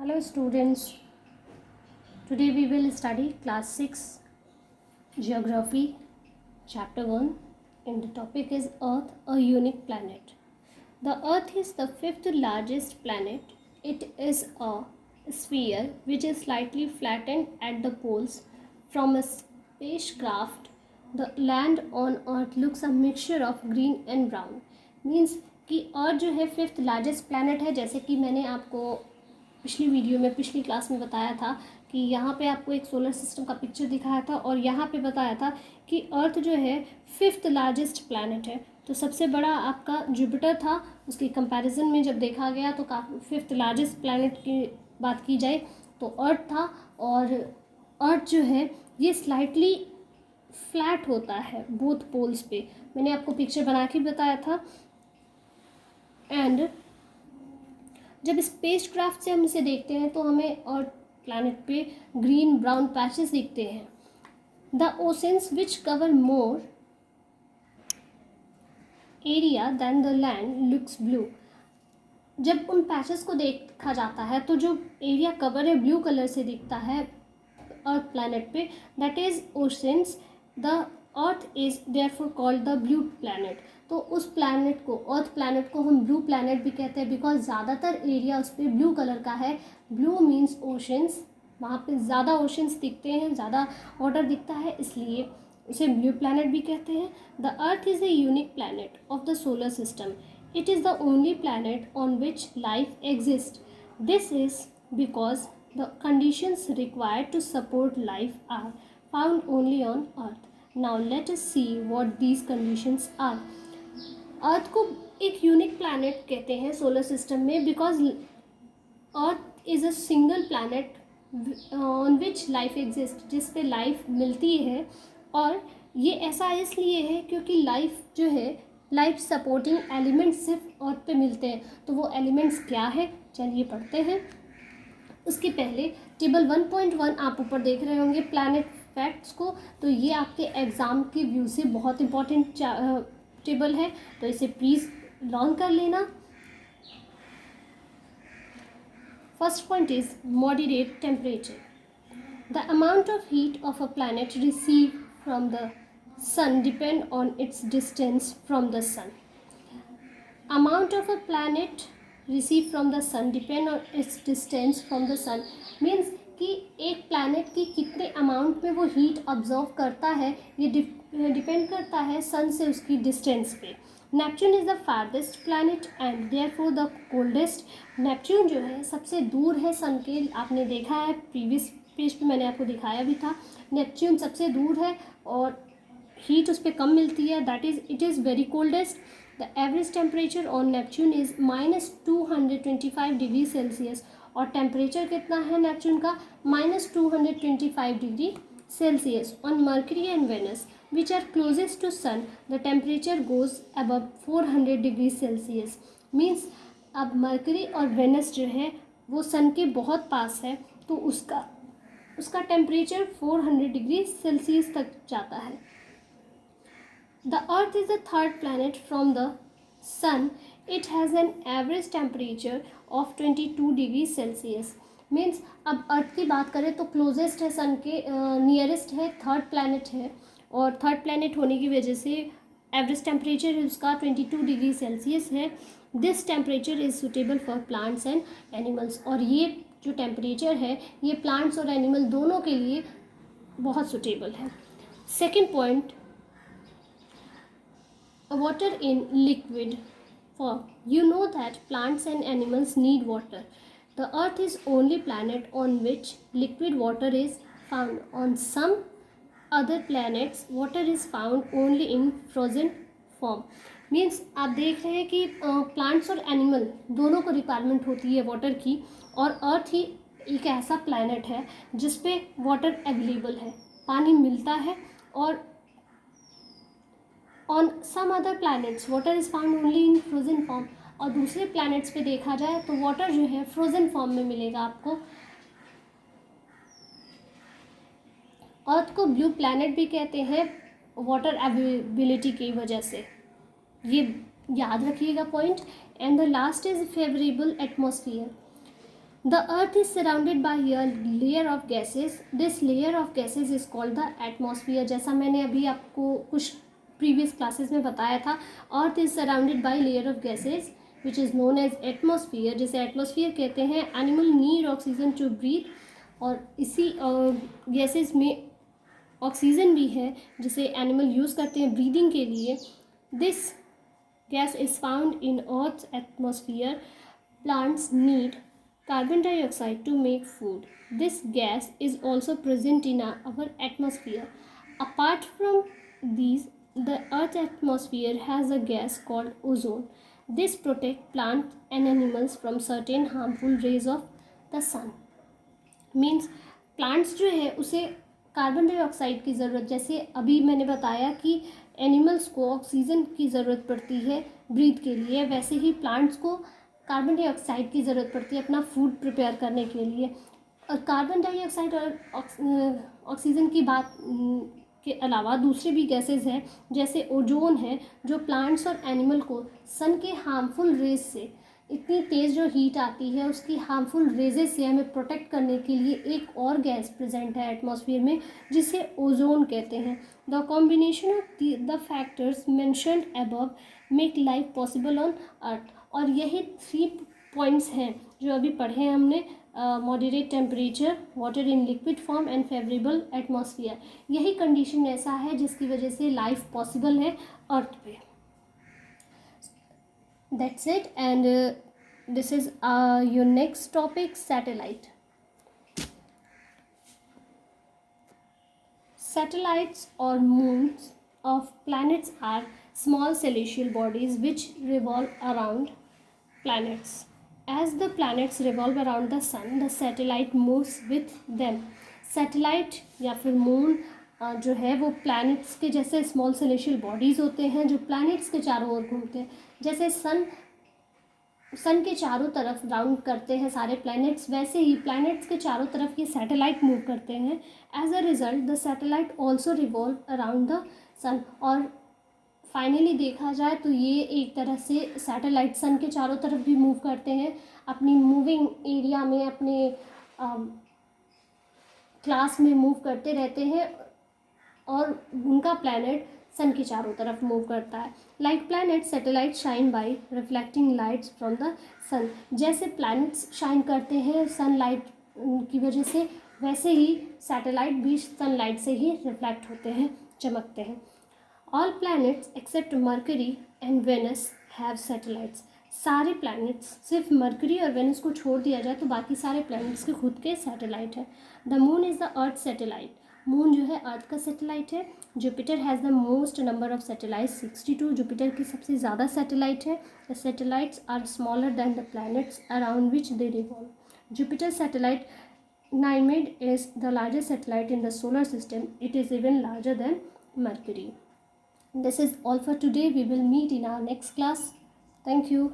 Hello students, today we will study class 6 geography chapter 1 and the topic is Earth, a unique planet. The Earth is the fifth largest planet. It is a sphere which is slightly flattened at the poles. From a spacecraft, the land on Earth looks a mixture of green and brown. Means कि अर्थ जो है fifth largest planet है, जैसे कि मैंने आपको पिछली video में पिछली क्लास में बताया था कि यहाँ पे आपको एक सोलर सिस्टम का पिक्चर दिखाया था और यहाँ पे बताया था कि अर्थ जो है फिफ्थ लार्जेस्ट प्लैनेट है। तो सबसे बड़ा आपका जुपिटर था, उसके कंपैरिजन में जब देखा गया तो काफ़ी फिफ्थ लार्जेस्ट प्लैनेट की बात की जाए तो अर्थ था। और अर्थ जो है ये स्लाइटली फ्लैट होता है बोथ पोल्स पे, मैंने आपको पिक्चर बना के बताया था। एंड जब स्पेसक्राफ्ट से हम इसे देखते हैं तो हमें अर्थ प्लैनेट पे ग्रीन ब्राउन पैचेस दिखते हैं। The oceans which cover more area than the land looks blue. जब उन पैचेस को देखा जाता है तो जो एरिया कवर है ब्लू कलर से दिखता है अर्थ प्लैनेट पे, that is oceans. The earth is therefore called the blue planet. तो उस प्लैनेट को, अर्थ प्लैनेट को हम ब्लू प्लैनेट भी कहते हैं बिकॉज ज़्यादातर एरिया उस पर ब्लू कलर का है। ब्लू मीन्स ओशंस, वहाँ पे ज़्यादा ओशंस दिखते हैं, ज़्यादा वाटर दिखता है, इसलिए उसे ब्लू प्लैनेट भी कहते हैं। The earth is a unique planet of the solar system. It is the only planet on which life exist. This is because the conditions required to support life are found only on earth. Now let us see what these conditions are. Earth को एक unique planet कहते हैं solar system में because earth is a single planet on which life exist, जिस पे life मिलती है। और ये ऐसा इसलिए है क्योंकि लाइफ जो है, लाइफ सपोर्टिंग एलिमेंट्स सिर्फ अर्थ पे मिलते हैं। तो वो एलिमेंट्स क्या है, चलिए पढ़ते हैं। उसके पहले टेबल 1.1 आप ऊपर देख रहे होंगे प्लैनेट फैक्ट्स को, तो ये आपके एग्ज़ाम के व्यू से बहुत इंपॉर्टेंट टेबल है, तो इसे प्लीज़ लर्न कर लेना। First point is moderate temperature. The amount of heat of a planet receive from the sun depend on its distance from the sun. Amount of a planet receive from the sun depend on its distance from the sun means कि एक planet की कितने amount में वो heat observe करता है ये depend करता है सन से उसकी डिस्टेंस पे। Neptune is the farthest planet and therefore the coldest. Neptune जो है सबसे दूर है सन के, आपने देखा है प्रीवियस पेज पे मैंने आपको दिखाया भी था। नेपच्यून सबसे दूर है और हीट उस पर कम मिलती है, that is it is very coldest. The average temperature on Neptune is -225 degree Celsius. और टेम्परेचर कितना है नेपच्यून का, -225 degree Celsius. On Mercury and Venus which are closest to sun the temperature goes above 400 degree Celsius. Means अब Mercury और Venus जो है वो सन के बहुत पास है तो उसका टेम्परेचर 400 डिग्री सेल्सियस तक जाता है। The Earth is the third planet from the Sun. It has an average temperature of 22 degree Celsius. Means अब अर्थ की बात करें तो क्लोजेस्ट है सन के, नियरेस्ट है, थर्ड प्लैनेट है और थर्ड प्लैनेट होने की वजह से एवरेज टेम्परेचर उसका 22 डिग्री सेल्सियस है। This temperature is suitable for plants and animals. और ये जो टेम्परेचर है ये प्लांट्स और एनिमल दोनों के लिए बहुत सुटेबल है। Second point, water in liquid form. You know that plants and animals need water. The earth is only planet on which liquid water is found. On some other planets water is found only in frozen form. Means आप देख रहे हैं कि plants और animal दोनों को requirement होती है वाटर की, और अर्थ ही एक ऐसा प्लैनेट है जिसपे वाटर अवेलेबल है, पानी मिलता है। और on some other planets water is found only in frozen form. और दूसरे प्लैनेट्स पे देखा जाए तो वाटर जो है फ्रोजन फॉर्म में मिलेगा आपको। अर्थ को ब्लू प्लैनेट भी कहते हैं वाटर अवेलेबिलिटी की वजह से, ये याद रखिएगा point. And the last is favourable atmosphere. The earth is surrounded by a layer of gases. This layer of gases is called the atmosphere. जैसा मैंने अभी आपको कुछ प्रीवियस क्लासेस में बताया था, earth is surrounded by layer of gases which is known as atmosphere, जिसे atmosphere कहते हैं. Animal need oxygen to breathe, और इसी गैसेस में ऑक्सीजन भी है जिसे एनिमल यूज़ करते हैं ब्रीदिंग के लिए. This gas is found in earth atmosphere. Plants need carbon dioxide to make food. This gas is also present in our atmosphere. Apart from these, the earth atmosphere has a gas called ozone. This protects plants and animals from certain harmful rays of the sun. Means plants जो है उसे carbon dioxide की ज़रूरत, जैसे अभी मैंने बताया कि एनिमल्स को ऑक्सीजन की ज़रूरत पड़ती है ब्रीथ के लिए, वैसे ही प्लांट्स को कार्बन डाइऑक्साइड की ज़रूरत पड़ती है अपना फूड प्रिपेयर करने के लिए. और कार्बन डाइऑक्साइड और ऑक्सीजन की बात के अलावा दूसरे भी गैसेस हैं, जैसे ओजोन है, जो प्लांट्स और एनिमल को सन के हार्मफुल रेज से, इतनी तेज़ जो हीट आती है उसकी हार्मफुल रेजेस से हमें प्रोटेक्ट करने के लिए एक और गैस प्रेजेंट है एटमॉस्फेयर में, जिसे ओजोन कहते हैं. The combination of the factors mentioned above make life possible on earth. और यही 3 पॉइंट्स हैं जो अभी पढ़े हैं हमने, moderate temperature, water in liquid form and favourable atmosphere. यही कंडीशन ऐसा है जिसकी वजह से लाइफ पॉसिबल है अर्थ पे. That's it, and this is your next topic, satellite. Satellites or moons of planets are small celestial bodies which revolve around planets. As the planets revolve around the sun, the satellite moves with them. Satellite या फिर moon जो है वो planets के जैसे small celestial bodies होते हैं जो planets के चारों ओर घूमते हैं. जैसे सन के चारों तरफ राउंड करते हैं सारे प्लैनेट्स, वैसे ही प्लैनेट्स के चारों तरफ ये सैटेलाइट मूव करते हैं. As a result the satellite also revolve around the sun. और फाइनली देखा जाए तो ये एक तरह से सैटेलाइट सन के चारों तरफ भी मूव करते हैं अपनी मूविंग एरिया में, अपने क्लास में मूव करते रहते हैं, और उनका प्लैनेट सन के चारों तरफ मूव करता है. Like planet satellite shine by reflecting lights from the sun. जैसे प्लैनेट्स शाइन करते हैं सनलाइट की वजह से, वैसे ही सैटेलाइट भी सनलाइट से ही रिफ्लेक्ट होते हैं, चमकते हैं. All planets except Mercury and Venus have satellites. सारे प्लैनेट्स, सिर्फ मरकरी और वेनस को छोड़ दिया जाए तो बाकी सारे प्लैनेट्स के खुद के सैटेलाइट हैं. The moon is the earth satellite. Moon जो है अर्थ का सैटेलाइट है. Jupiter has the most number of satellites, 62. Jupiter की सबसे ज़्यादा सैटेलाइट है. The satellites are smaller than the planets around which they revolve. Jupiter satellite Ganymede is the largest satellite in the solar system. It is even larger than Mercury. This is all for today. We will meet in our next class. Thank you.